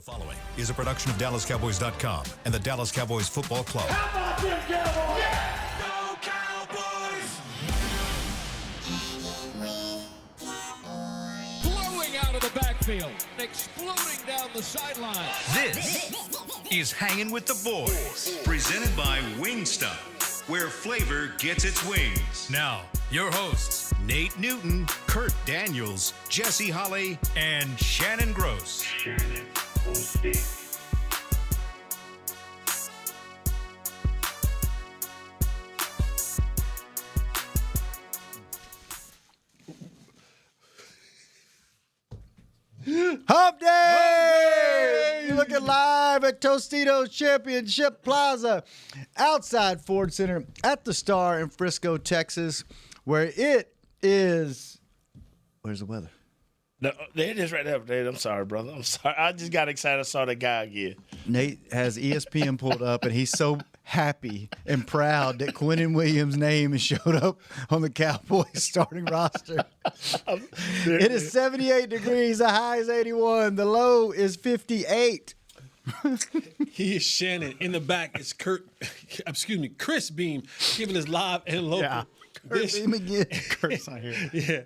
The following is a production of DallasCowboys.com and the Dallas Cowboys Football Club. How about them Cowboys? Yeah! Go Cowboys! Blowing out of the backfield, exploding down the sideline. This is Hangin' with the Boys, presented by Wingstop, where flavor gets its wings. Now, your hosts, Nate Newton, Kurt Daniels, Jesse Holley, and Shannon Gross. Hump Day! You're looking live at Tostitos Championship Plaza outside Ford Center at the Star in Frisco, Texas, where it is. Where's the weather? No, it is right there, Dave. I'm sorry, brother. I'm sorry. I just got excited. I saw that guy again. Nate has ESPN pulled up, and he's so happy and proud that Quinnen Williams' name has showed up on the Cowboys starting roster. It is 78 degrees. The high is 81. The low is 58. He is Shannon. In the back is Chris Beam, giving us live and local. Yeah. Kurt Beam again. Kurt's not here. Yeah.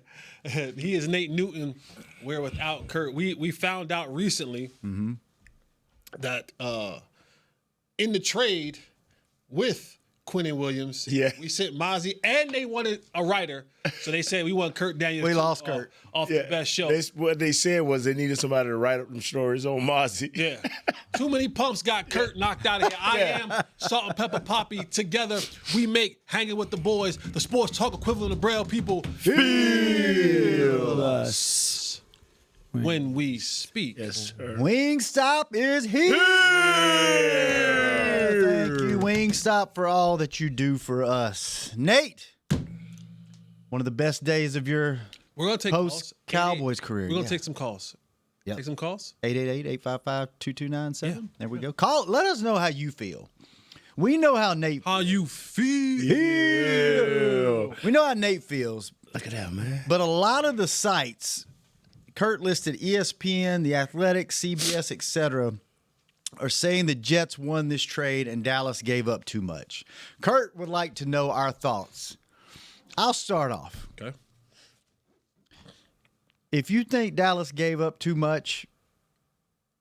He is Nate Newton. Where without Kurt, we found out recently that in the trade with Quinnen Williams, we sent Mozzie, and they wanted a writer. So they said we want Kurt Daniels. We lost Kurt. Off the best show. What they said was they needed somebody to write up them stories on Mozzie. Yeah. Too many pumps got Kurt knocked out of here. I am Salt and Pepper Poppy. Together, we make Hanging with the Boys, the sports talk equivalent of Braille people. Feel us when we speak. Yes, sir. Wingstop is here. Thank you, Wingstop, for all that you do for us. Nate, one of the best days of your We're gonna take post-Cowboys career. We're going to take some calls. Yep. Take some calls? 888-855-2297. Yeah. There we go. Call. Let us know how you feel. We know how Nate How you feel? We know how Nate feels. Look at that, man. But a lot of the sites, Kurt listed ESPN, The Athletic, CBS, etc., are saying the Jets won this trade and Dallas gave up too much. Kurt would like to know our thoughts. I'll start off. Okay. If you think Dallas gave up too much,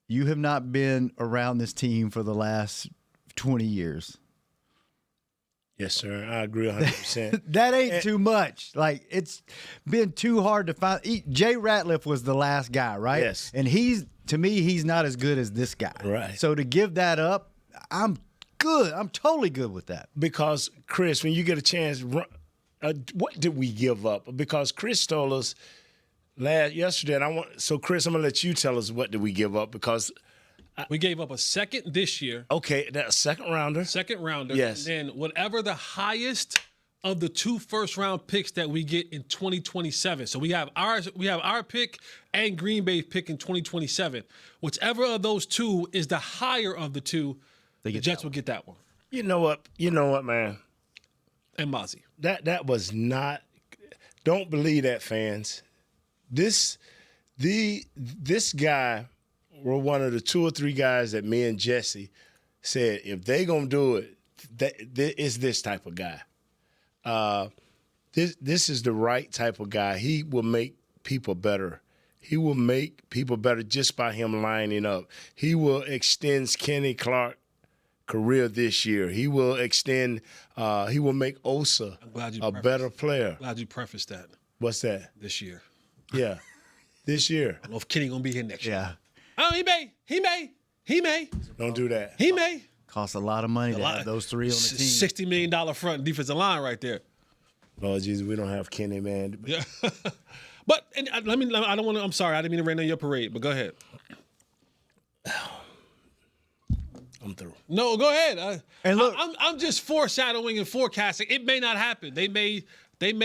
you have not been around this team for the last 20 years. Yes, sir. I agree 100%. That ain't too much. Like, it's been too hard to find. Jay Ratliff was the last guy, right? Yes. And to me, he's not as good as this guy. Right. So to give that up, I'm good. I'm totally good with that. Because, Chris, when you get a chance, what did we give up? Because Chris told us yesterday, and Chris, I'm going to let you tell us what did we give up, because we gave up a second this year. Okay, that's a second rounder. And Yes. then whatever the highest of the 2 first-round picks that we get in 2027. So we have our pick and Green Bay pick in 2027. Whichever of those two is the higher of the two, the Jets will get that one. You know what, man? And Mozzie. That was not. Don't believe that, fans. This guy were one of the 2 or 3 guys that me and Jesse said, if they gonna do it, it's this type of guy. This is the right type of guy. He will make people better. He will make people better just by him lining up. He will extend Kenny Clark's career this year. He will extend. He will make Osa a better player. Glad you prefaced that. What's that? This year. Yeah, this year. I don't know if Kenny gonna be here next year. Yeah. Oh, he may. Don't do that. He may. Costs a lot of money to have those 3 on the team. $60 million front defensive line right there. Oh, Jesus, we don't have Kenny, man. Yeah. But I don't want to. I'm sorry, I didn't mean to rain on your parade. But go ahead. I'm through. No, go ahead. And look, I'm just foreshadowing and forecasting. It may not happen. They may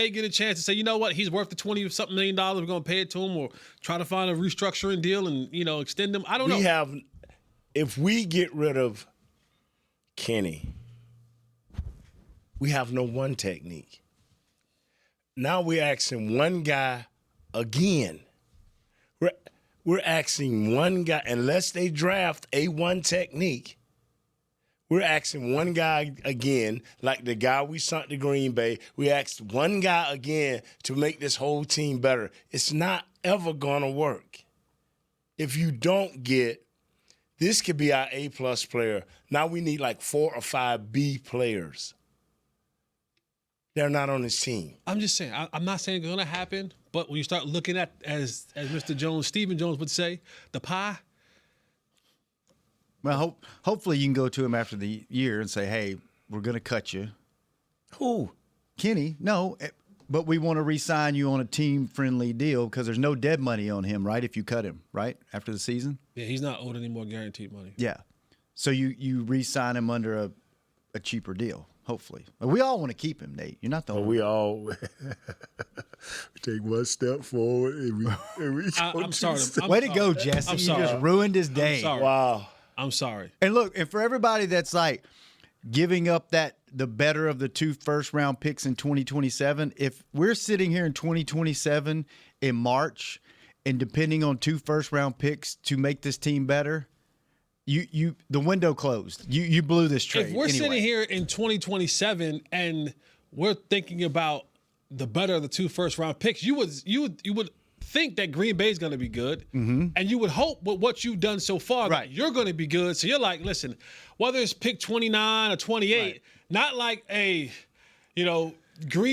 get a chance to say, you know what, he's worth the $20-something million. We're going to pay it to him, or try to find a restructuring deal and extend him. I don't know. If we get rid of Kenny, we have no one technique. Now we're asking one guy again. We're asking one guy, unless they draft A1 technique, we're asking one guy again, like the guy we sent to Green Bay. We asked one guy again to make this whole team better. It's not ever going to work. If you don't get, this could be our A-plus player. Now we need like 4 or 5 B players. They're not on his team. I'm just saying, I'm not saying it's going to happen, but when you start looking at, as Mr. Jones, Stephen Jones would say, the pie. Well, hopefully you can go to him after the year and say, hey, we're going to cut you. Who? Kenny, no, but we want to re-sign you on a team-friendly deal because there's no dead money on him, right, if you cut him, right, after the season? Yeah, he's not owed any more guaranteed money. Yeah. So you re-sign him under a cheaper deal, hopefully. We all want to keep him, Nate. You're not the only We all take one step forward and we I'm sorry. Way to go, Jesse. I'm You sorry. just ruined his day. I'm sorry. Wow. I'm sorry. And look, and for everybody that's like giving up the better of the 2 first-round picks in 2027, if we're sitting here in 2027 in March and depending on 2 first-round picks to make this team better, the window closed. You blew this trade. If we're anyway. sitting here in 2027 and we're thinking about the better of the 2 first-round picks, you would think that Green Bay is going to be good, and you would hope with what you've done so far that you're going to be good. So you're like, listen, whether it's pick 29 or 28, not like Green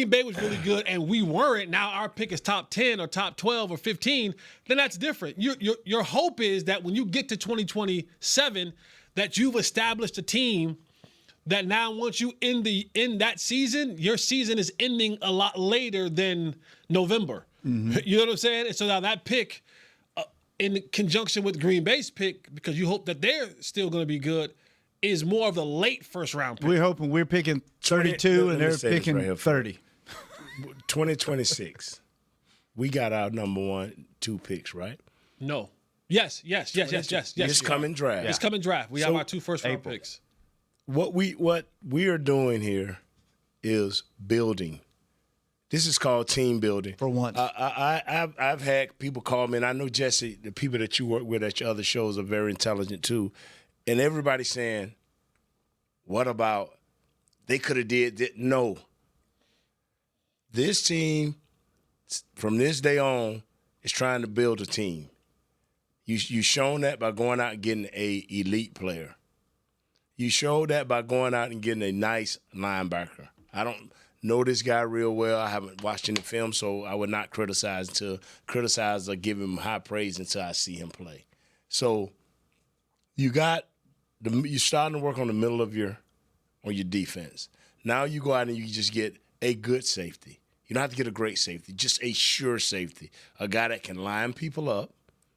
Bay was really good and we weren't. Now our pick is top 10 or top 12 or 15. Then that's different. Your hope is that when you get to 2027, that you've established a team that now once you end that season, your season is ending a lot later than November. You know what I'm saying? And so now that pick, in conjunction with Green Bay's pick, because you hope that they're still going to be good, is more of the late first-round pick. We're hoping we're picking 32 and they're picking 30. 2026. We got our number 1, 2 picks, right? No. Yes. This coming draft. This coming draft. We have our 2 first-round picks. What we are doing here is building. This is called team building. For once. I've had people call me, and I know, Jesse, the people that you work with at your other shows are very intelligent too. And everybody's saying, what about they could have did that? No. This team, from this day on, is trying to build a team. You shown that by going out and getting a elite player. You showed that by going out and getting a nice linebacker. I don't know this guy real well. I haven't watched any film, so I would not criticize or give him high praise until I see him play. So you're starting to work on the middle of your defense. Now you go out and you just get a good safety. You don't have to get a great safety, just a sure safety. A guy that can line people up,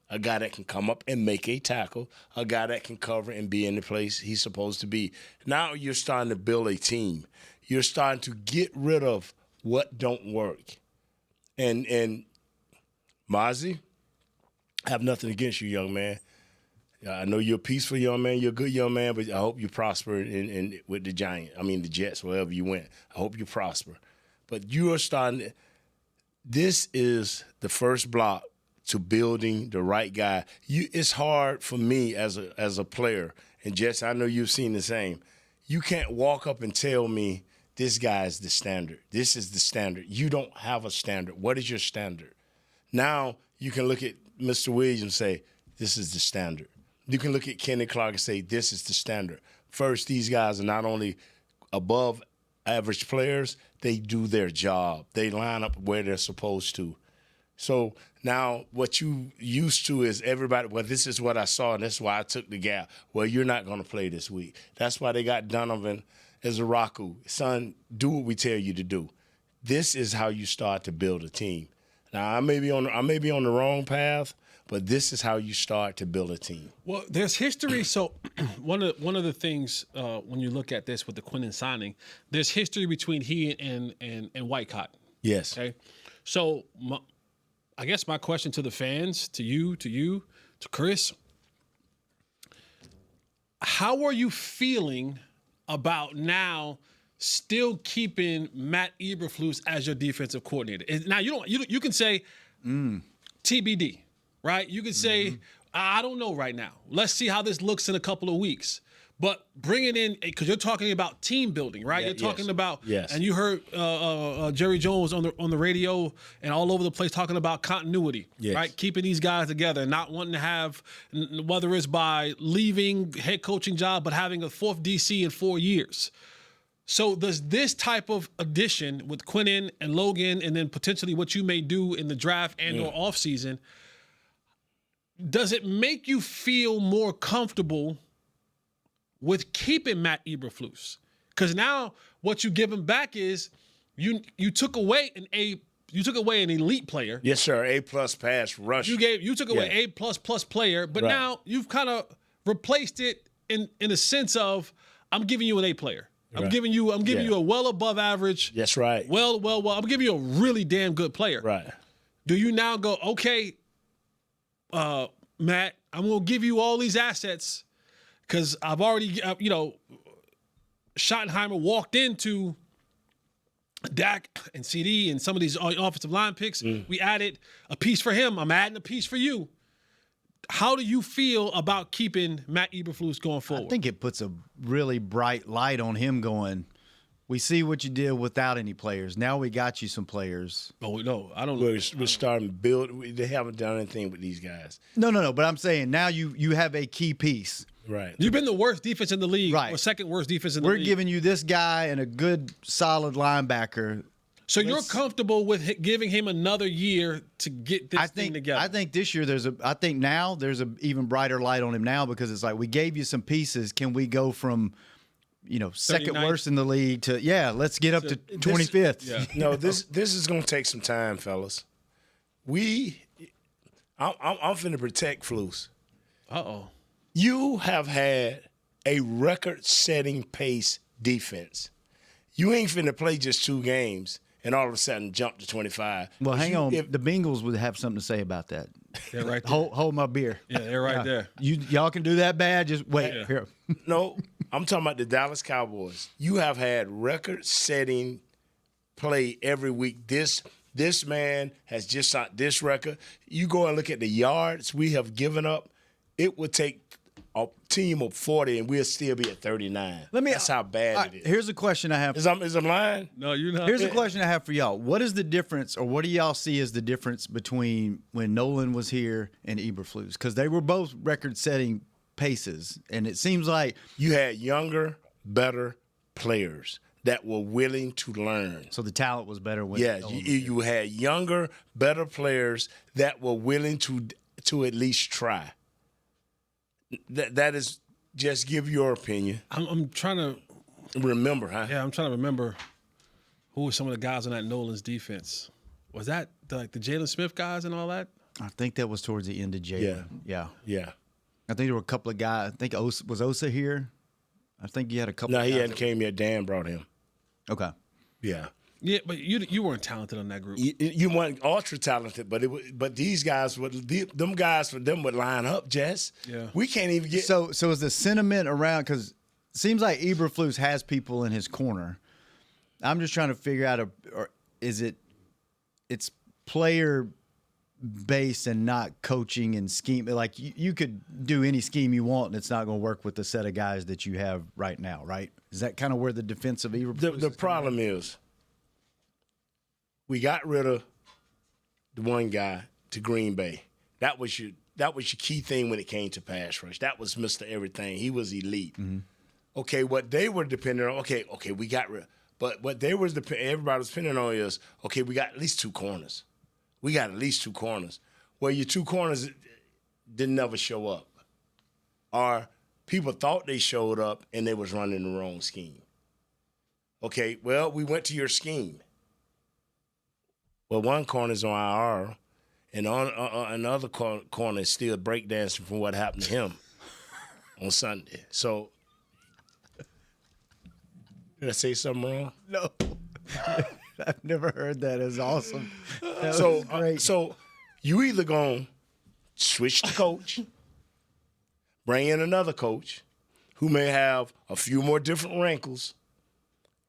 a guy that can come up and make a tackle, a guy that can cover and be in the place he's supposed to be. Now you're starting to build a team. You're starting to get rid of what don't work. And Mozzie, I have nothing against you, young man. I know you're a peaceful young man. You're a good young man, but I hope you prosper with the Jets, wherever you went. I hope you prosper. But you are starting – this is the first block to building the right guy. It's hard for me as a player, and Jess, I know you've seen the same. You can't walk up and tell me this guy is the standard. This is the standard. You don't have a standard. What is your standard? Now you can look at Mr. Williams and say, this is the standard. You can look at Kenny Clark and say, this is the standard. First, these guys are not only above average players, they do their job. They line up where they're supposed to. So now what you used to is everybody, well, this is what I saw, and that's why I took the gap. Well, you're not going to play this week. That's why they got Donovan as a Raku. Son, do what we tell you to do. This is how you start to build a team. Now, I may be on the wrong path, but this is how you start to build a team. Well, there's history. So one of the things when you look at this with the Quinnen signing, there's history between he and Whitecott. Yes. Okay. So I guess my question to the fans, to you, to Chris, how are you feeling about now still keeping Matt Eberflus as your defensive coordinator? Now you can say TBD. Right? right? You could say, I don't know right now. Let's see how this looks in a couple of weeks. But bring it in, because you're talking about team building, right? You're talking about, and you heard Jerry Jones on the radio and all over the place talking about continuity, right? Keeping these guys together, not wanting to have, whether it's by leaving head coaching job, but having a fourth DC in 4 years. So does this type of addition with Quinnen and Logan, and then potentially what you may do in the draft and or offseason, does it make you feel more comfortable with keeping Matt Eberflus? Because now what you give him back is you took away an elite player. Yes, sir. A+ pass rush. You took away A++ player, but now you've kind of replaced it in a sense of, I'm giving you an A player. I'm giving you a well above average. That's right. Well. I'm giving you a really damn good player. Right. Do you now go, okay, Matt, I'm going to give you all these assets because I've already, Schottenheimer walked into Dak and CD and some of these offensive line picks. We added a piece for him. I'm adding a piece for you. How do you feel about keeping Matt Eberflus going forward? I think it puts a really bright light on him going, we see what you did without any players. Now we got you some players. Oh, no, I don't know. We're starting to build. They haven't done anything with these guys. No. But I'm saying now you have a key piece. Right. You've been the worst defense in the league, right? Or second worst defense in the league. We're giving you this guy and a good, solid linebacker. So you're comfortable with giving him another year to get this thing together? I think this year there's an even brighter light on him now because it's like we gave you some pieces. Can we go from, second 39th? worst in the league to let's get up to 25th. No, this is going to take some time, fellas. I'm finna protect Flus. Uh-oh. You have had a record-setting pace defense. You ain't finna play just 2 games and all of a sudden jump to 25. Well, hang on. The Bengals would have something to say about that. They're right there. Hold my beer. Yeah, they're right there. Y'all can do that bad. Just wait. Yeah. Here. No, I'm talking about the Dallas Cowboys. You have had record-setting play every week. This man has just shot this record. You go and look at the yards we have given up. It would take a team of 40 and we'll still be at 39. That's how bad it is. Here's a question I have. Is I'm lying? No, you're not. Here's a question I have for y'all. What is the difference, or what do y'all see as the difference between when Nolan was here and Eberflus? Because they were both record-setting paces, and it seems like You had younger, better players that were willing to learn. so the talent was better when Yeah, Nolan was you had younger, better players that were willing to at least try. That is just give your opinion. I'm trying to Remember, huh? Yeah, I'm trying to remember who were some of the guys on that Nolan's defense. Was that the Jalen Smith guys and all that? I think that was towards the end of Jalen. Yeah. Yeah. I think there were a couple of guys. I think was Osa here? I think you had a couple No, of he guys hadn't came yet. Dan brought him. Okay. Yeah. Yeah, but you weren't talented on that group. You weren't ultra talented, but these guys them guys for them would line up, Jess. Yeah. We can't even get So is the sentiment around, because it seems like Eberflus has people in his corner. I'm just trying to figure out, or is it's player based and not coaching and scheme? Like you could do any scheme you want and it's not going to work with the set of guys that you have right now, right? Is that kind of where the defense of Eberflus the problem is we got rid of the one guy to Green Bay. That was your key thing when it came to pass rush. That was Mr. Everything. He was elite. Mm-hmm. Okay, what they were depending on, okay, we got rid. But what they was everybody was depending on is, okay, we got at least 2 corners. We got at least 2 corners. Well, your 2 corners didn't never show up. Or people thought they showed up and they was running the wrong scheme. Okay, well, we went to your scheme. Well, one corner's on IR, and on another corner is still breakdancing from what happened to him on Sunday. So, did I say something wrong? No. I've never heard that. It's awesome. That was great. So you either going to switch the coach, bring in another coach who may have a few more different wrinkles,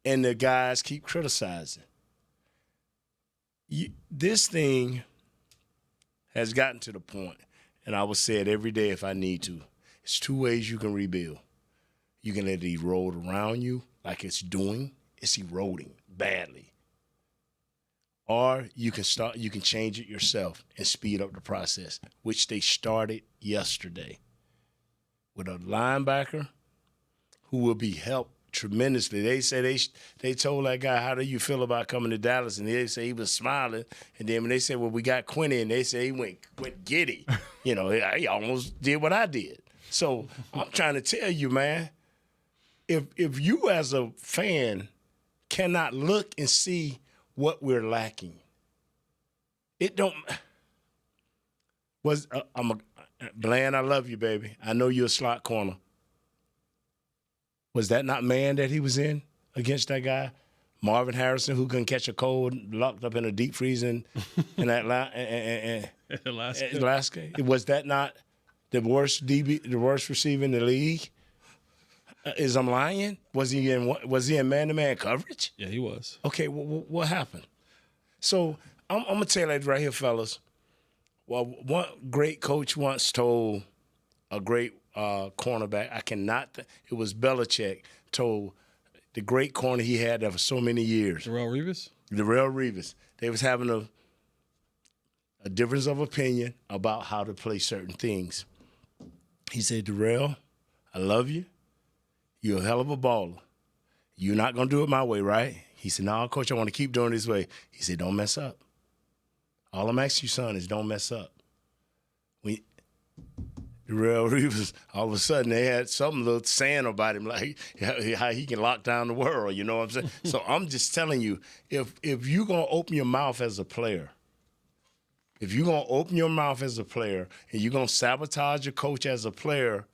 and the guys keep criticizing. This thing has gotten to the point. and I will say it every day if I need to. It's 2 ways you can rebuild. You can let it erode around you like it's eroding badly. Or you can change it yourself and speed up the process, which they started yesterday. With a linebacker who will be helped tremendously. They say they told that guy, how do you feel about coming to Dallas? And they say he was smiling. And then when they said, well, we got Quinn, they say he went giddy. He almost did what I did. So I'm trying to tell you, man, if you as a fan cannot look and see what we're lacking, it don't was Bland, I love you, baby. I know you're a slot corner. Was that not man that he was in against that guy? Marvin Harrison, who couldn't catch a cold, locked up in a deep freeze in Alaska. Was that not the worst receiver in the league? Is I'm lying? Was he in man-to-man coverage? Yeah, he was. Okay, what happened? So I'm gonna tell you right here, fellas. Well, one great coach once told a great cornerback, it was Belichick, told the great corner he had there for so many years. Darrelle Revis. They was having a difference of opinion about how to play certain things. He said, Darrelle, I love you. You're a hell of a baller. You're not going to do it my way, right? He said, no, Coach, I want to keep doing it this way. He said, don't mess up. All I'm asking you, son, is don't mess up. Darrelle Reeves, all of a sudden they had something little saying about him, like how he can lock down the world, you know what I'm saying? So I'm just telling you, if you're going to open your mouth as a player, and you're going to sabotage your coach as a player,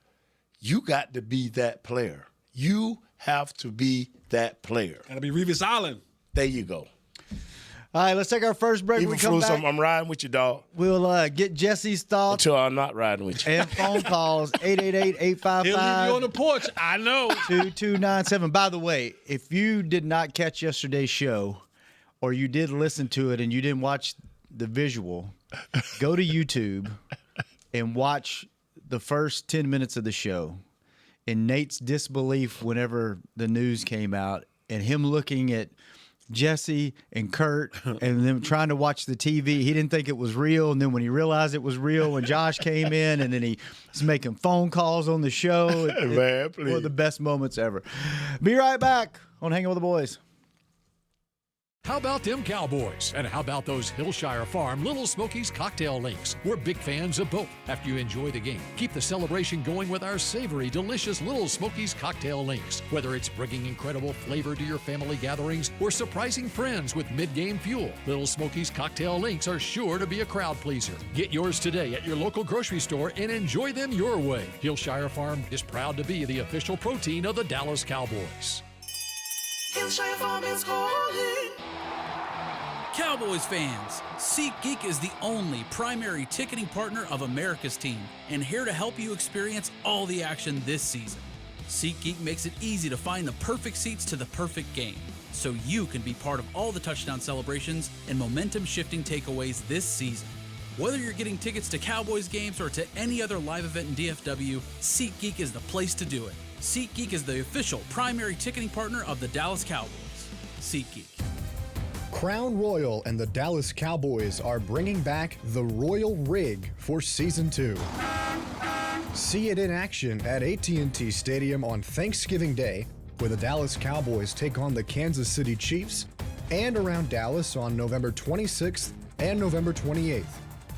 you got to be that player. You have to be that player. Got to be Revis Island. There you go. All right, let's take our first break. Even we come back, I'm riding with you, dog. We'll get Jesse's thoughts. Until I'm not riding with you. And phone calls, 888-855. He'll leave you on the porch. I know. 2297. By the way, if you did not catch yesterday's show, or you did listen to it and you didn't watch the visual, go to YouTube and watch the first 10 minutes of the show. And Nate's disbelief whenever the news came out, and him looking at Jesse and Kurt and them trying to watch the TV. He didn't think it was real. And then when he realized it was real, when Josh came in and then he was making phone calls on the show. Man, please. One of the best moments ever. Be right back on Hanging with the Boys. How about them Cowboys? And how about those Hillshire Farm Little Smokies cocktail links? We're big fans of both. After you enjoy the game, keep the celebration going with our savory, delicious Little Smokies cocktail links. Whether it's bringing incredible flavor to your family gatherings or surprising friends with mid-game fuel, Little Smokies cocktail links are sure to be a crowd pleaser. Get yours today at your local grocery store and enjoy them your way. Hillshire Farm is proud to be the official protein of the Dallas Cowboys. Hillshire Farm is calling. Cowboys fans, SeatGeek is the only primary ticketing partner of America's team and here to help you experience all the action this season. SeatGeek makes it easy to find the perfect seats to the perfect game, so you can be part of all the touchdown celebrations and momentum-shifting takeaways this season. Whether you're getting tickets to Cowboys games or to any other live event in DFW, SeatGeek is the place to do it. SeatGeek is the official primary ticketing partner of the Dallas Cowboys. SeatGeek. Crown Royal and the Dallas Cowboys are bringing back the Royal Rig for Season 2. See it in action at AT&T Stadium on Thanksgiving Day, where the Dallas Cowboys take on the Kansas City Chiefs, and around Dallas on November 26th and November 28th.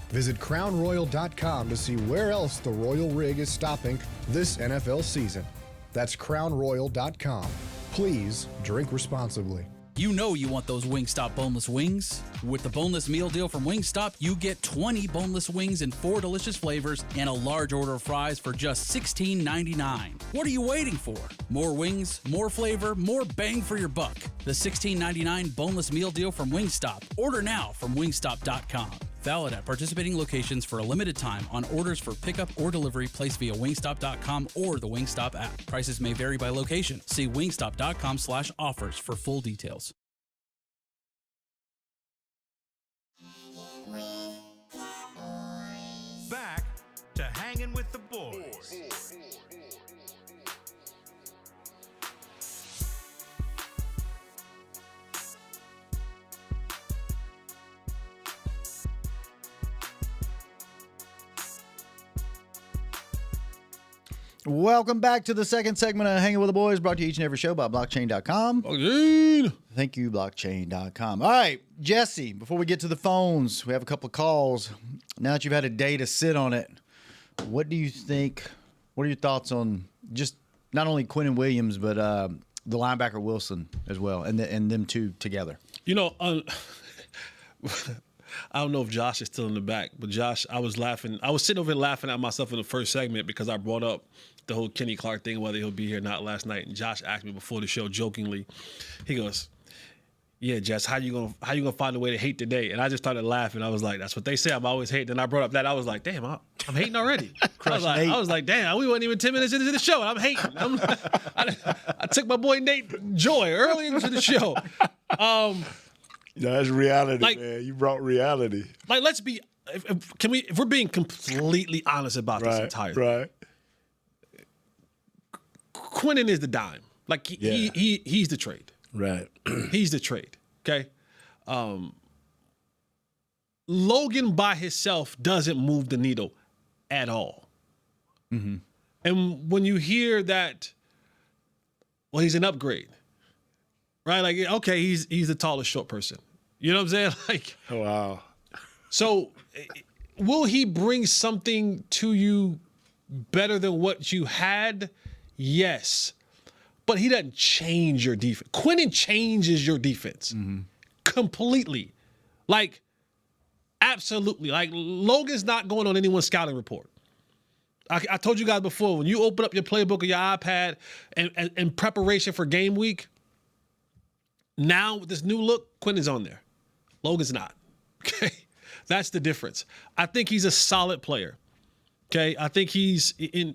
Visit crownroyal.com to see where else the Royal Rig is stopping this NFL season. That's crownroyal.com. Please drink responsibly. You know you want those Wingstop boneless wings. With the boneless meal deal from Wingstop, you get 20 boneless wings in 4 delicious flavors and a large order of fries for just $16.99. What are you waiting for? More wings, more flavor, more bang for your buck. The $16.99 boneless meal deal from Wingstop. Order now from wingstop.com. Valid at participating locations for a limited time on orders for pickup or delivery placed via wingstop.com or the Wingstop app. Prices may vary by location. See wingstop.com/offers for full details. Back the boys. Welcome back to the second segment of Hanging with the Boys, brought to you each and every show by blockchain.com. Thank you, blockchain.com. All right, Jesse, before we get to the phones, we have a couple of calls. Now that you've had a day to sit on it, what do you think? What are your thoughts on just not only Quinnen Williams, but the linebacker Wilson as well, and them two together? You know, I don't know if Josh is still in the back, but Josh, I was laughing. I was sitting over here laughing at myself in the first segment because I brought up the whole Kenny Clark thing, whether he'll be here or not last night. And Josh asked me before the show jokingly, he goes, "Yeah, Jess, how you gonna find a way to hate today?" And I just started laughing. I was like, "That's what they say. I'm always hating." And I brought up that. I was like, "Damn, I'm hating already." I was like, "Damn, we weren't even 10 minutes into the show, and I'm hating." I took my boy Nate Joy early into the show. That's reality, man. You brought reality. Like, let's be. If we're being completely honest about this entire thing. Right. Quinnen is the dime. Like he's the trade. Right. He's the trade. Okay. Logan by himself doesn't move the needle at all. Mm-hmm. And when you hear that, well, he's an upgrade, right? Like, okay, he's the tallest short person. You know what I'm saying? Like, oh, wow. So, will he bring something to you better than what you had? Yes. But he doesn't change your defense. Quinnen changes your defense completely. Like, absolutely. Like, Logan's not going on anyone's scouting report. I told you guys before, when you open up your playbook or your iPad and in preparation for game week, now with this new look, Quinnen's on there. Logan's not. Okay? That's the difference. I think he's a solid player. Okay? I think he's in.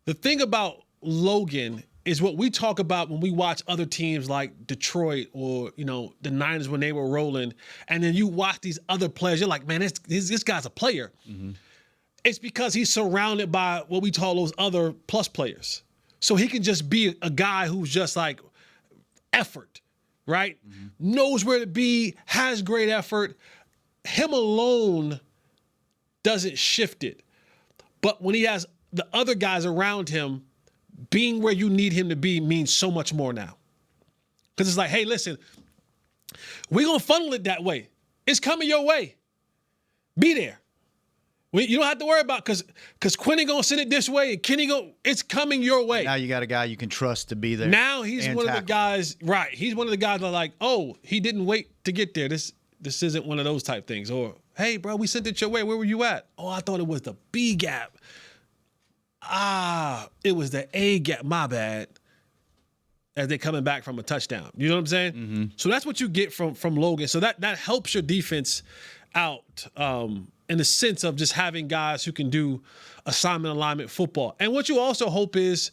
The thing about Logan is what we talk about when we watch other teams like Detroit or, the Niners when they were rolling, and then you watch these other players, you're like, man, this guy's a player. Mm-hmm. It's because he's surrounded by what we call those other plus players. So he can just be a guy who's just like effort, right? Mm-hmm. Knows where to be, has great effort. Him alone doesn't shift it. But when he has the other guys around him, being where you need him to be means so much more now. Because it's like, hey, listen, we're going to funnel it that way. It's coming your way. Be there. You don't have to worry about because Quinnen going to send it this way and Kenny it's coming your way. Now you got a guy you can trust to be there. Now he's one of the guys, right. He's one of the guys that are like, oh, he didn't wait to get there. This isn't one of those type things. Or, hey, bro, we sent it your way. Where were you at? Oh, I thought it was the B gap. It was the A gap. My bad. As they're coming back from a touchdown. You know what I'm saying? Mm-hmm. So that's what you get from Logan. So that helps your defense out in the sense of just having guys who can do assignment alignment football. And what you also hope is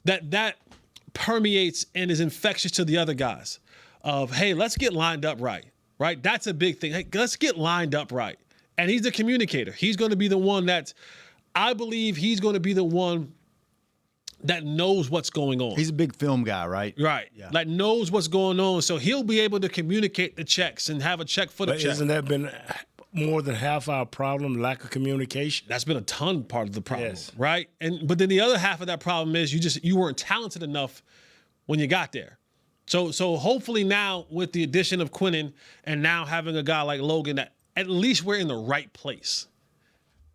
that permeates and is infectious to the other guys of, hey, let's get lined up right? That's a big thing. Hey, let's get lined up right. And he's the communicator. He's going to be the one I believe he's going to be the one that knows what's going on. He's a big film guy, right? Right. Yeah. Like knows what's going on. So he'll be able to communicate the checks and have a check for the check. Hasn't that been more than half our problem, lack of communication? That's been a ton part of the problem, yes. Right? But then the other half of that problem is you weren't talented enough when you got there. So hopefully now with the addition of Quinnen and now having a guy like Logan, that at least we're in the right place.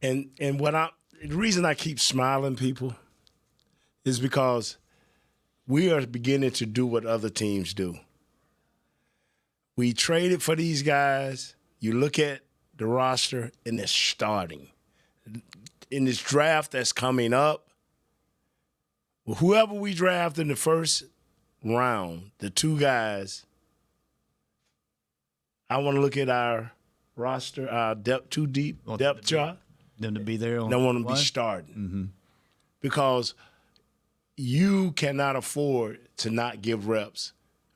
And the reason I keep smiling, people, is because we are beginning to do what other teams do. We traded for these guys. You look at the roster, and they're starting. In this draft that's coming up, whoever we draft in the first round, the two guys, I want to look at our roster, our depth chart. Them to be there. Don't want them to be starting. Because you cannot afford to not give reps.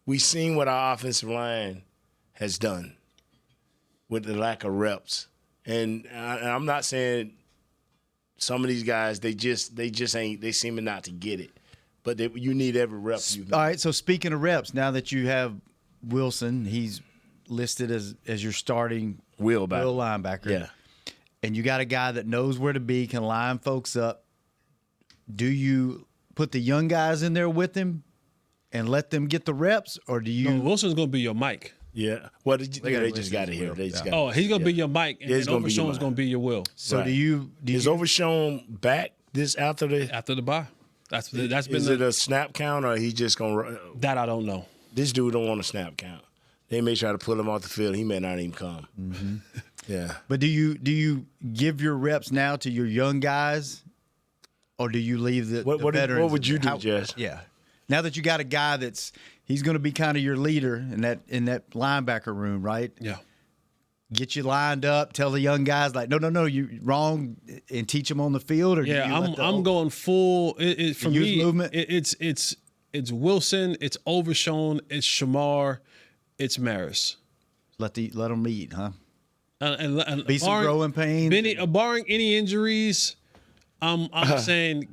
We've seen what our offensive line has done with the lack of reps. And I'm not saying some of these guys, they just ain't. They seem not to get it. But you need every rep. All right. So speaking of reps, now that you have Wilson, he's listed as your starting will linebacker. Yeah. And you got a guy that knows where to be, can line folks up. Do you put the young guys in there with him and let them get the reps, or do you? No, Wilson's going to be your Mike. Yeah. Well, they just got it here. They just got. Oh, he's going to be your Mike, and then Overshown's going to be your Will. So do you? Is Overshown back after the bye? That's been. Is it a snap count, or he just going to? That I don't know. This dude don't want a snap count. They may try to pull him off the field. He may not even come. Mm-hmm. Yeah. But do you give your reps now to your young guys, or do you leave the veterans? What would you do, Jess? Yeah. Now that you got a guy he's going to be kind of your leader in that linebacker room, right? Yeah. Get you lined up. Tell the young guys like, no, you wrong, and teach them on the field. Or I'm going full. For me, movement. It's Wilson, it's Overshown, it's Shamar, it's Maris. Let them eat, huh? And be some growing pains. Barring any injuries, I'm saying,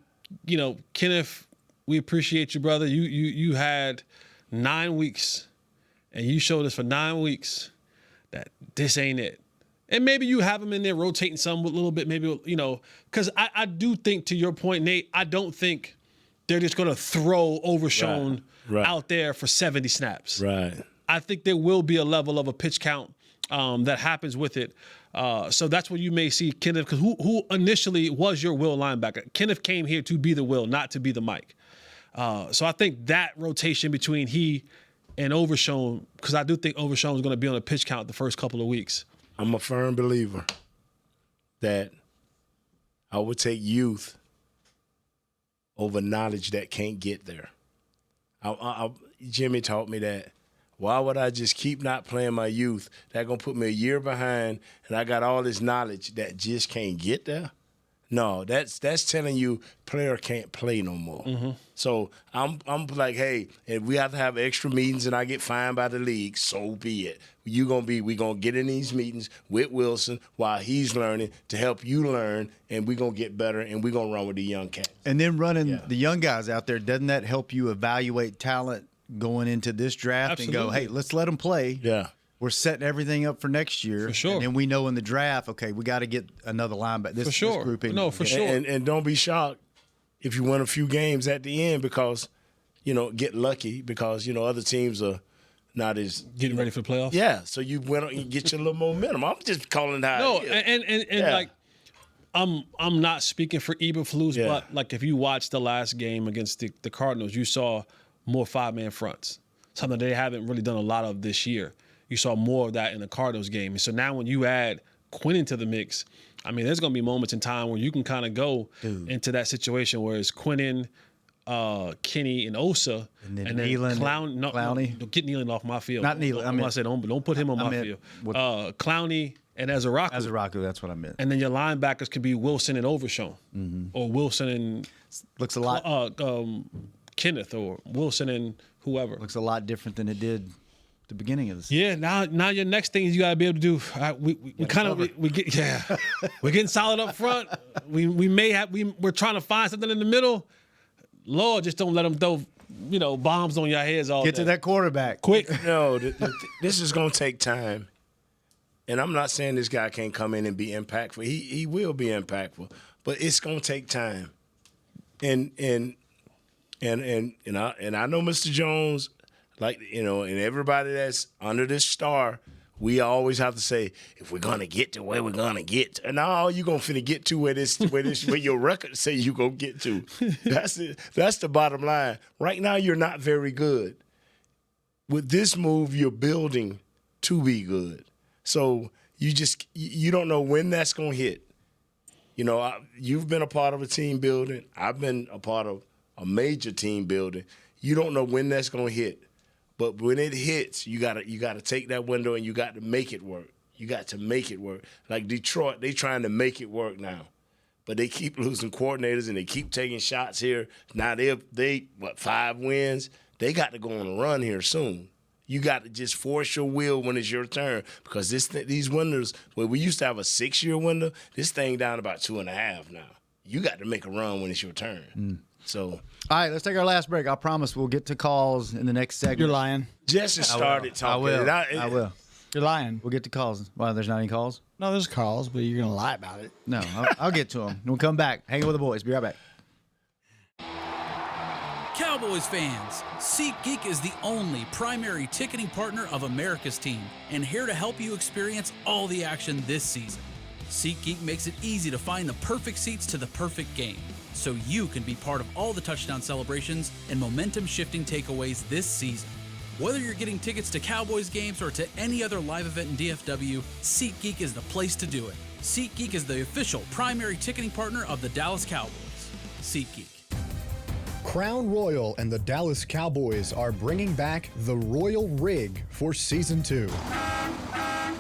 Kenneth, we appreciate you, brother. You had 9 weeks, and you showed us for 9 weeks that this ain't it. And maybe you have them in there rotating some a little bit, maybe, because I do think, to your point, Nate, I don't think they're just going to throw Overshown out there for 70 snaps. Right. I think there will be a level of a pitch count that happens with it. So that's where you may see Kenneth, because who initially was your Will linebacker? Kenneth came here to be the Will, not to be the Mike. So I think that rotation between he and Overshown, because I do think Overshown is going to be on a pitch count the first couple of weeks. I'm a firm believer that I would take youth over knowledge that can't get there. Jimmy taught me that. Why would I just keep not playing my youth? That going to put me a year behind, and I got all this knowledge that just can't get there? No, that's telling you player can't play no more. Mm-hmm. So I'm like, hey, if we have to have extra meetings and I get fined by the league, so be it. We gonna get in these meetings with Wilson while he's learning to help you learn, and we're gonna get better, and we're gonna run with the young cats. And then running the young guys out there, doesn't that help you evaluate talent going into this draft? Absolutely. And go, hey, let's let them play. Yeah. We're setting everything up for next year. For sure. And then we know in the draft, okay, we got to get another linebacker. This group in. No, for sure. And don't be shocked if you win a few games at the end because, get lucky because, other teams are not as getting ready for the playoffs. Yeah. So you get your little momentum. I'm just calling it how it is. And like I'm not speaking for Eberflus, but like if you watch the last game against the Cardinals, you saw more 5-man fronts, something they haven't really done a lot of this year. You saw more of that in the Cardinals game. And so now when you add Quinn into the mix, I mean, there's going to be moments in time where you can kind of go into that situation where it's Quinnen, Kenny, and Osa. And then Nealon, Clowney. No, get Nealon off my field. Not Nealon. I said don't put him on my field. Clowney and Azaraku. Azaraku, that's what I meant. And then your linebackers could be Wilson and Overshown. Mm-hmm. Or Wilson and looks a lot Kenneth, or Wilson and whoever. Looks a lot different than it did the beginning of this. Yeah, now your next thing is you gotta be able to do. We're getting solid up front. We're trying to find something in the middle. Lord, just don't let them throw bombs on your heads all day. Get to that quarterback quick. No, this is gonna take time, and I'm not saying this guy can't come in and be impactful. He will be impactful, but it's gonna take time. And I know Mr. Jones. And everybody that's under this star, we always have to say, if we're gonna get to where we're gonna get to, and now you're gonna finna get to where your record say you gonna get to. That's the bottom line. Right now, you're not very good. With this move, you're building to be good. So you don't know when that's gonna hit. You've been a part of a team building. I've been a part of a major team building. You don't know when that's gonna hit. But when it hits, you gotta take that window and you got to make it work. You got to make it work. Like Detroit, they trying to make it work now, but they keep losing coordinators and they keep taking shots here. Now they 5 wins? They got to go on a run here soon. You got to just force your will when it's your turn because these windows, where we used to have a 6-year window, this thing down about 2.5 now. you got to make a run when it's your turn. So, all right, let's take our last break. I promise we'll get to calls in the next segment. You're lying. Jesse started talking. I will. You're lying. We'll get to calls. Well, there's not any calls? No, there's calls, but you're going to lie about it. No, I'll get to them. We'll come back. Hanging with the boys. Be right back. Cowboys fans, SeatGeek is the only primary ticketing partner of America's team and here to help you experience all the action this season. SeatGeek makes it easy to find the perfect seats to the perfect game, so you can be part of all the touchdown celebrations and momentum-shifting takeaways this season. Whether you're getting tickets to Cowboys games or to any other live event in DFW, SeatGeek is the place to do it. SeatGeek is the official primary ticketing partner of the Dallas Cowboys. SeatGeek. Crown Royal and the Dallas Cowboys are bringing back the Royal Rig for Season 2.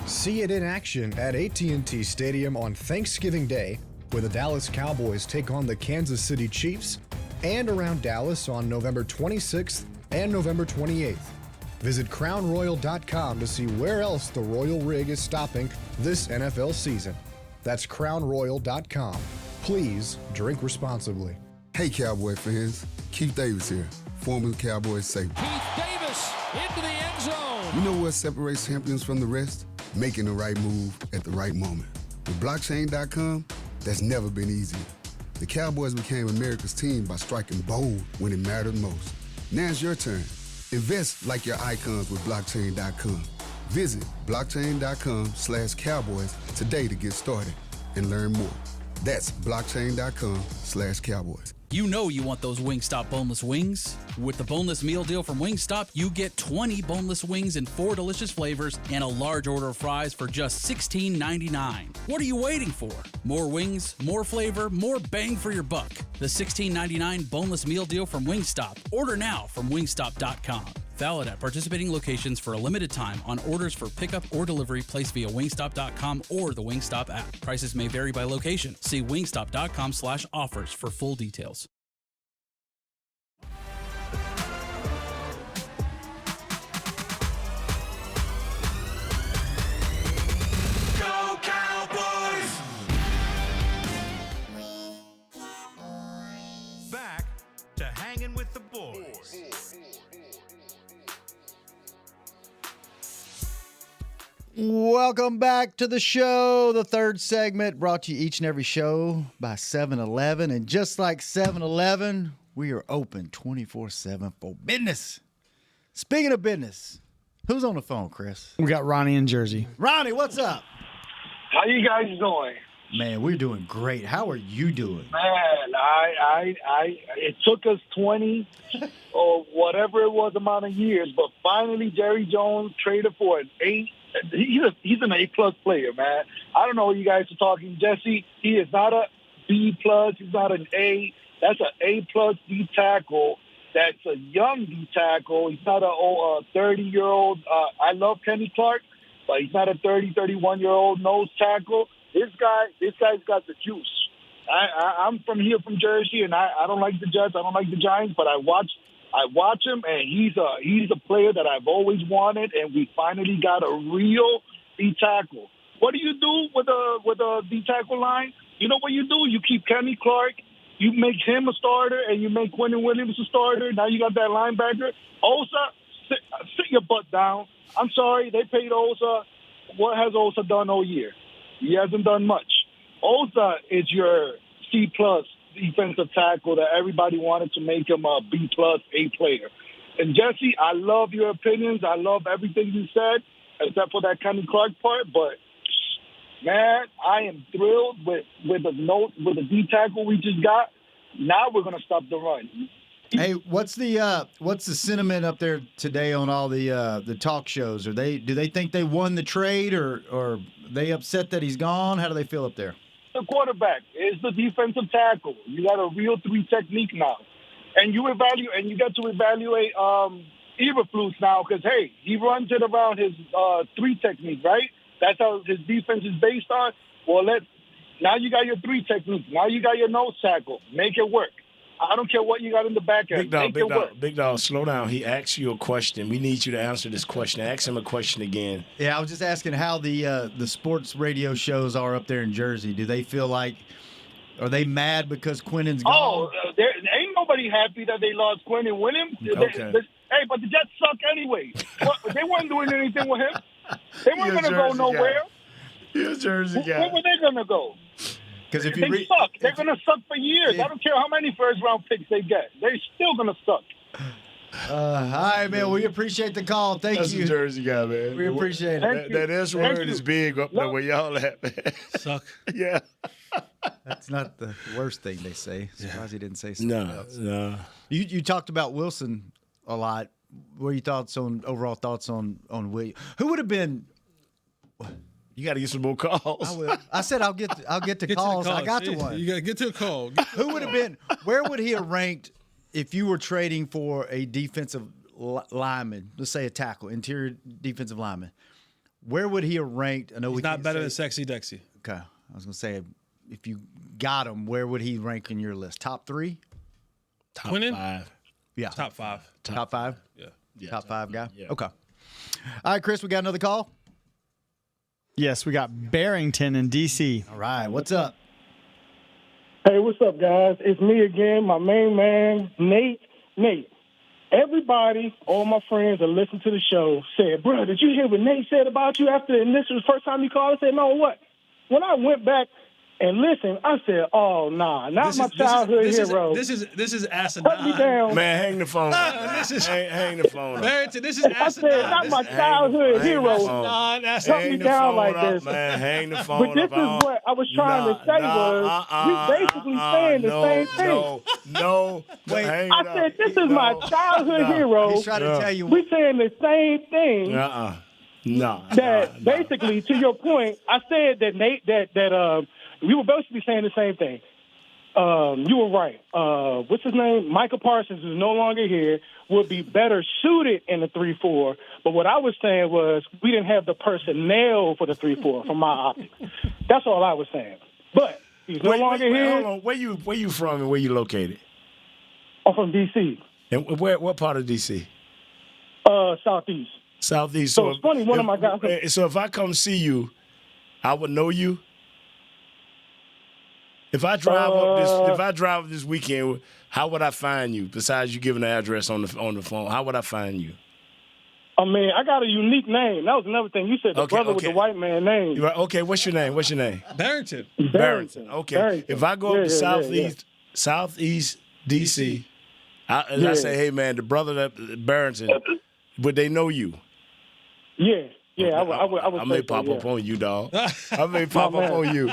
See it in action at AT&T Stadium on Thanksgiving Day, where the Dallas Cowboys take on the Kansas City Chiefs, and around Dallas on November 26th and November 28th. Visit crownroyal.com to see where else the Royal Rig is stopping this NFL season. That's crownroyal.com. Please drink responsibly. Hey, Cowboy fans. Keith Davis here, former Cowboys safety. Keith Davis into the end zone. You know what separates champions from the rest? Making the right move at the right moment. With blockchain.com, that's never been easier. The Cowboys became America's team by striking bold when it mattered most. Now it's your turn. Invest like your icons with blockchain.com. Visit blockchain.com/Cowboys today to get started and learn more. That's blockchain.com/Cowboys. You know you want those Wingstop boneless wings. With the boneless meal deal from Wingstop, you get 20 boneless wings in 4 delicious flavors and a large order of fries for just $16.99. What are you waiting for? More wings, more flavor, more bang for your buck. The $16.99 boneless meal deal from Wingstop. Order now from wingstop.com. Valid at participating locations for a limited time on orders for pickup or delivery placed via wingstop.com or the Wingstop app. Prices may vary by location. See wingstop.com/offers for full details. Go Cowboys! Back to Hanging with the Boys. Welcome back to the show. The third segment brought to you each and every show by 7-Eleven. And just like 7-Eleven, we are open 24/7 for business. Speaking of business, who's on the phone, Chris? We got Ronnie in Jersey. Ronnie, what's up? How you guys doing? Man, we're doing great. How are you doing? Man, it took us 20 or whatever it was amount of years, but finally Jerry Jones traded for an 8. He's an A-plus player, man. I don't know what you guys are talking. Jesse, he is not a B-plus. He's not an A. That's an A-plus D tackle. That's a young D tackle. He's not a 30-year-old. I love Kenny Clark, but he's not a 31-year-old nose tackle. This guy's got the juice. I'm from here, from Jersey, and I don't like the Jets. I don't like the Giants, but I watch him, and he's a player that I've always wanted, and we finally got a real D tackle. What do you do with a D tackle line? You know what you do? You keep Kenny Clark, you make him a starter, and you make Quentin Williams a starter. Now you got that linebacker. Osa, sit your butt down. I'm sorry, they paid Osa. What has Osa done all year? He hasn't done much. Osa is your C-plus defensive tackle that everybody wanted to make him a B-plus A player. And Jesse, I love your opinions. I love everything you said, except for that Kenny Clark part. But man, I am thrilled with the D tackle we just got. Now we're gonna stop the run. Hey, what's the sentiment up there today on all the talk shows? Do they think they won the trade, or they upset that he's gone? How do they feel up there? The quarterback is the defensive tackle. You got a real 3 technique now, and you get to evaluate Eberflus now because hey, he runs it around his 3 technique, right? That's how his defense is based on. Well, now you got your 3 technique. Now you got your nose tackle. Make it work. I don't care what you got in the back end. Big dog, slow down. He asked you a question. We need you to answer this question. Ask him a question again. Yeah, I was just asking how the sports radio shows are up there in Jersey. Do they feel like Are they mad because Quinnen's gone? Oh, there ain't nobody happy that they lost Quinn and Williams. Okay. Hey, but the Jets suck anyway. They weren't doing anything with him. They weren't You're a going to go Jersey nowhere. guy. You're a Jersey guy. Where were they going to go? Because if They you suck. They're going to suck for years. I don't care how many first-round picks they get. They're still going to suck. all right, man. We appreciate the call. Thank That's you. a Jersey guy, man. We appreciate it. That S word is big up there where y'all at, man. Suck. Yeah. That's not the worst thing they say. Surprised he didn't say something else. No. You talked about Wilson a lot. What are your overall thoughts on William? Who would have been? You got to get some more calls. I will. I said I'll get to calls. I got to one. You got to get to a call. Who would have been? Where would he have ranked if you were trading for a defensive lineman? Let's say a tackle, interior defensive lineman. Where would he have ranked? I know He's not better than Sexy Dexy. Okay, I was gonna say if you got him, where would he rank in your list? Top 3? Top Quinnen? 5. Yeah. Top 5. Top 5? Yeah. Top 5 guy? Yeah. Okay. All right, Chris, we got another call? Yes, we got Barrington in D.C. All right, what's up? Hey, what's up, guys? It's me again, my main man, Nate. Nate, everybody, all my friends that listen to the show said, bro, did you hear what Nate said about you after, and this was the first time you called? I said, no, what? When I went back and listened, I said, oh, nah, not my childhood hero. This is asinine. Cut me down. Man, hang the phone. hang the phone. Barrington, this is I asinine. said, not my childhood hero. Cut me down like this. Man, hang the phone. But this is what I was trying to say we basically saying the same thing. No. Wait, I said, this is my childhood hero. He's trying to tell you. We saying the same thing. No. Basically, to your point, I said that Nate, that we were basically saying the same thing. You were right. What's his name? Michael Parsons is no longer here. Would be better suited in the 3-4. But what I was saying was we didn't have the personnel for the 3-4 from my optics. That's all I was saying. But he's no longer here. Hold on. Where you from and where you located? I'm from D.C. And what part of D.C.? Southeast. Southeast. So it's funny. One of my guys. So if I come see you, I would know you. If I drive up this weekend, how would I find you? Besides you giving the address on the phone, how would I find you? I mean, I got a unique name. That was another thing. You said the brother with the white man name. Okay, what's your name? Barrington. Barrington. Okay. Barrington. If I go up to Southeast D.C., I say, hey, man, the brother that Barrington, would they know you? Yeah. Yeah, I would I may pop up on you, dog. I may pop up on you.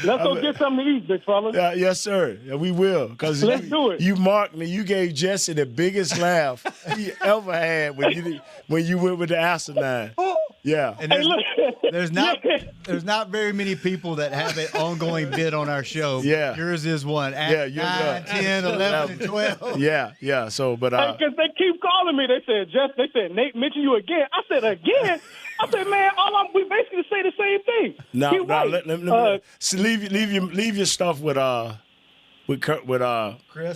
Let's go get something to eat, big fella. Yes, sir. Yeah, we will. Because do it. You marked me. You gave Jesse the biggest laugh he ever had when you went with the asinine. Yeah. And there's not very many people that have an ongoing bid on our show. Yeah. Yours is one. At 9, 10, 11, and 12. Yeah. So, but because they keep calling me. They said, Nate mentioned you again. I said, again? I said, man, we basically say the same thing. No, so leave your stuff with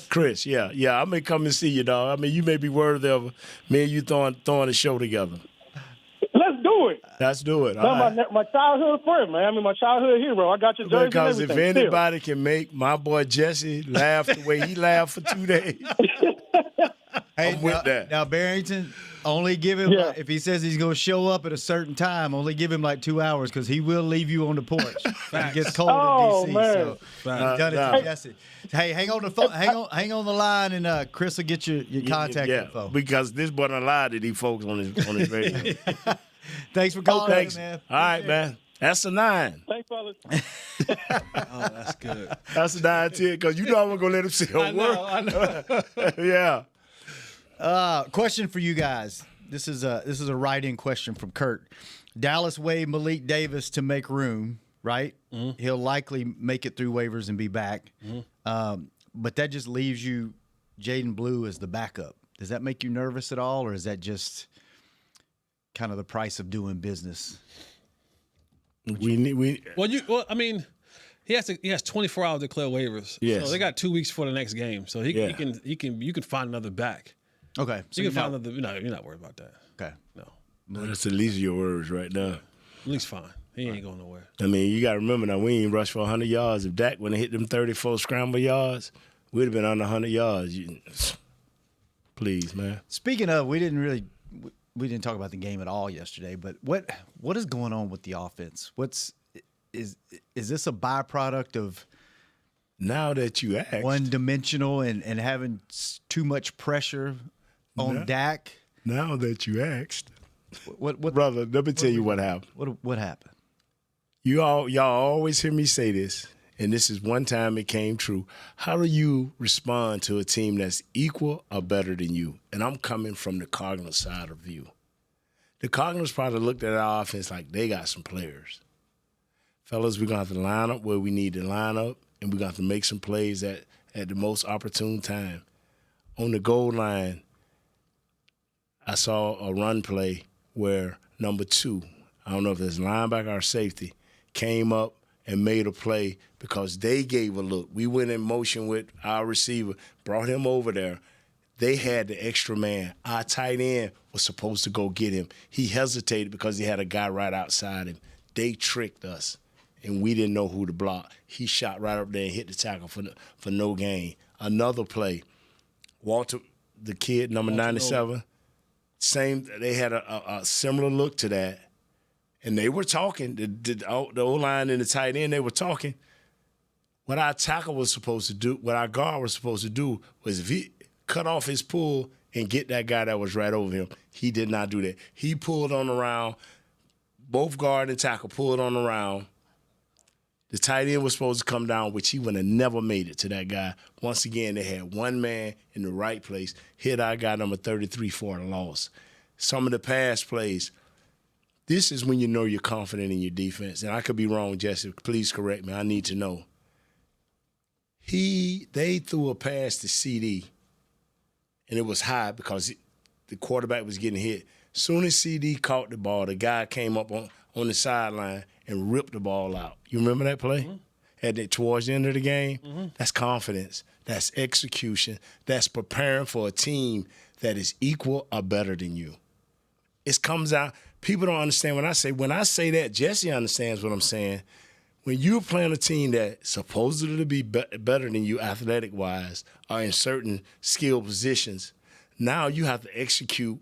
Chris. Yeah. I may come and see you, dog. I mean, you may be worthy of me and you throwing a show together. Let's do it. Let's do it. My childhood friend, man. I mean, my childhood hero. I got your jersey because and if everything. anybody can make my boy Jesse laugh the way he laughed for 2 days, I'm with that. Now, Barrington, only give him, if he says he's going to show up at a certain time, only give him like 2 hours because he will leave you on the porch. It gets cold in D.C. Man. So he's done it to Jesse. Hey, hang on the phone. Hang on the line, and Chris will get your contact info. Because this wasn't a lie that he folks on his radio. Thanks for calling, man. All right, man. That's a 9. Thanks, fellas. Oh, that's good. That's a 9 10 because you know I'm gonna let him say a word. I know. Yeah. Question for you guys. This is a write-in question from Kurt. Dallas waived Malik Davis to make room, right? Mm-hmm. He'll likely make it through waivers and be back. Mm-hmm. But that just leaves you Jaden Blue as the backup. Does that make you nervous at all, or is that just kind of the price of doing business? I mean, he has 24 hours to clear waivers. Yes. So they got 2 weeks for the next game. So you can find another back. Okay. So you can find another. You're not worried about that. Okay. No. That's the least of your words right now. At least fine. He ain't going nowhere. I mean, you got to remember now, we ain't rushed for 100 yards. If Dak would have hit them 34 scramble yards, we'd have been under 100 yards. Please, man. Speaking of, we didn't talk about the game at all yesterday, but what is going on with the offense? Is this a byproduct of now that you asked, one-dimensional and having too much pressure on Dak? Now that you asked. What brother, let me tell you what happened. What happened? Y'all always hear me say this, and this is one time it came true. How do you respond to a team that's equal or better than you? And I'm coming from the Cardinals side of view. The Cardinals probably looked at our offense like they got some players. Fellas, we're going to have to line up where we need to line up, and we're going to have to make some plays at the most opportune time. On the goal line, I saw a run play where number 2, I don't know if it's linebacker or safety, came up and made a play because they gave a look. We went in motion with our receiver, brought him over there. They had the extra man. Our tight end was supposed to go get him. He hesitated because he had a guy right outside him. They tricked us, and we didn't know who to block. He shot right up there and hit the tackle for no gain. Another play, Walter, the kid, number 97, they had a similar look to that. And they were talking, the O-line and the tight end, they were talking. What our tackle was supposed to do, what our guard was supposed to do was if he cut off his pull and get that guy that was right over him. He did not do that. He pulled on around. Both guard and tackle pulled on around. The tight end was supposed to come down, which he would have never made it to that guy. Once again, they had one man in the right place, hit our guy number 33 for a loss. Some of the pass plays, this is when you know you're confident in your defense. And I could be wrong, Jesse. Please correct me. I need to know. They threw a pass to CD, and it was high because the quarterback was getting hit. As soon as CD caught the ball, the guy came up on the sideline and ripped the ball out. You remember that play? Mm-hmm. Towards the end of the game? Mm-hmm. That's confidence. That's execution. That's preparing for a team that is equal or better than you. It comes out. People don't understand when I say that, Jesse understands what I'm saying. When you're playing a team that's supposedly to be better than you athletic-wise or in certain skill positions, now you have to execute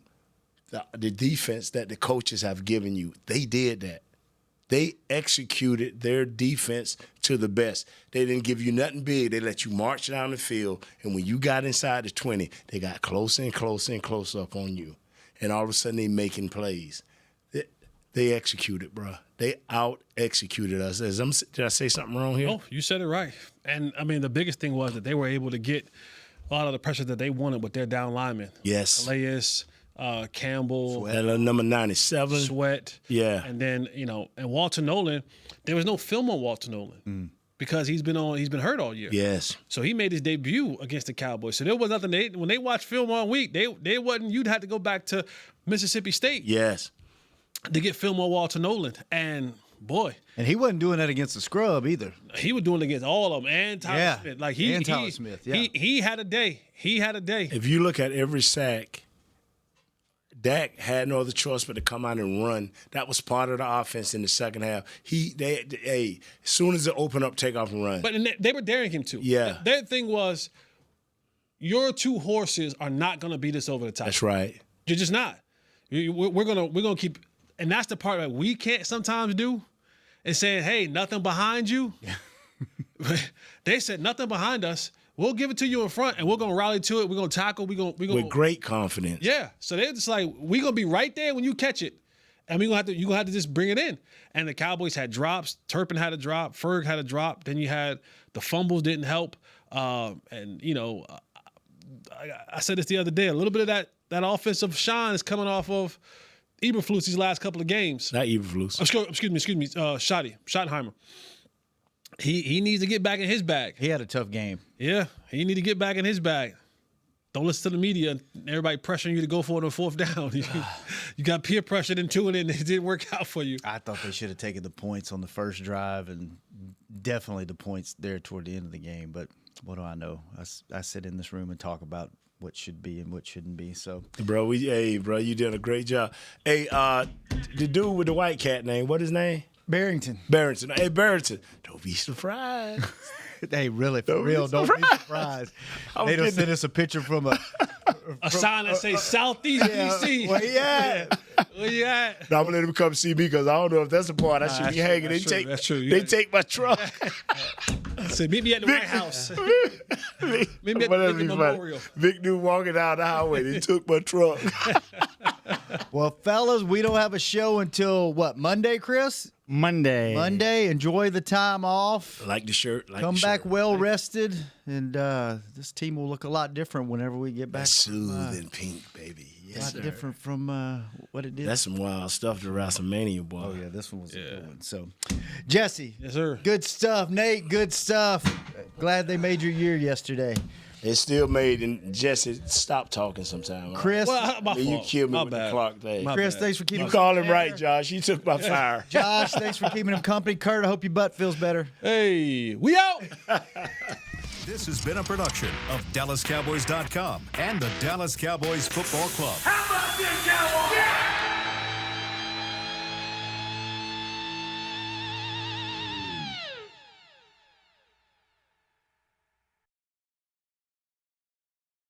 the defense that the coaches have given you. They did that. They executed their defense to the best. They didn't give you nothing big. They let you march down the field, and when you got inside the 20, they got closer and closer and closer up on you. And all of a sudden, they making plays. They executed, bro. They out-executed us. Did I say something wrong here? Oh, you said it right. And, I mean, the biggest thing was that they were able to get a lot of the pressure that they wanted with their down linemen. Yes. Elias, Campbell. Number 97. Sweat. Yeah. And then, and Walter Nolan, there was no film on Walter Nolan because he's been hurt all year. Yes. So he made his debut against the Cowboys. So there was nothing. When they watched film all week, they wasn't. You'd have to go back to Mississippi State. Yes. To get film on Walter Nolan. And boy. And he wasn't doing that against the scrub either. He was doing it against all of them. And Tyler Smith. Tyler Smith. Yeah. He had a day. He had a day. If you look at every sack, Dak had no other choice but to come out and run. That was part of the offense in the second half. As soon as it opened up, take off and run. But they were daring him to. Yeah. Their thing was, your two horses are not going to beat us over the top. That's right. You're just not. We're gonna keep, and that's the part that we can't sometimes do, is saying, hey, nothing behind you. They said nothing behind us. We'll give it to you in front, and we're gonna rally to it. We're gonna tackle. We're gonna with great confidence. Yeah. So they're just like, we're gonna be right there when you catch it, and you're gonna have to just bring it in. And the Cowboys had drops. Turpin had a drop. Ferg had a drop. Then you had the fumbles didn't help. I said this the other day. A little bit of that offensive shine is coming off of Eberflus these last couple of games. Not Eberflus. Excuse me. Schottenheimer. He needs to get back in his bag. He had a tough game. Yeah, he need to get back in his bag. Don't listen to the media and everybody pressuring you to go for it on fourth down. You got peer pressure into it, and it didn't work out for you. I thought they should have taken the points on the first drive, and definitely the points there toward the end of the game. But what do I know? I sit in this room and talk about what should be and what shouldn't be. So, bro, you did a great job. Hey, the dude with the white cat name, what his name? Barrington. Hey, Barrington, don't be surprised. Hey, really, for real, don't be surprised. They don't send us a picture from a sign that says Southeast DC. Where you at? Where you at? Now, I'm going to let them come see me because I don't know if that's the part I should be hanging. That's true. They take my truck. So meet me at the White House. Meet me at the Lincoln Memorial. Vic New walking down the highway. They took my truck. Well, fellas, we don't have a show until, what, Monday, Chris? Monday. Enjoy the time off. Like the shirt. Come back well rested, and this team will look a lot different whenever we get back. That's soothing pink, baby. Yes, a lot different from what it did. That's some wild stuff to WrestleMania, boy. Oh, yeah, this one was a good one. So, Jesse. Yes, sir. Good stuff. Nate, good stuff. Glad they made your year yesterday. It still made, and Jesse, stop talking sometime. Chris. Well, my you fault. killed me My with bad. the clock thing. Chris, thanks for keeping You call him right, Josh. He took my fire. Josh, thanks for keeping him company. Kurt, I hope your butt feels better. Hey, we out. This has been a production of DallasCowboys.com and the Dallas Cowboys Football Club. How about this, Cowboys? Yeah!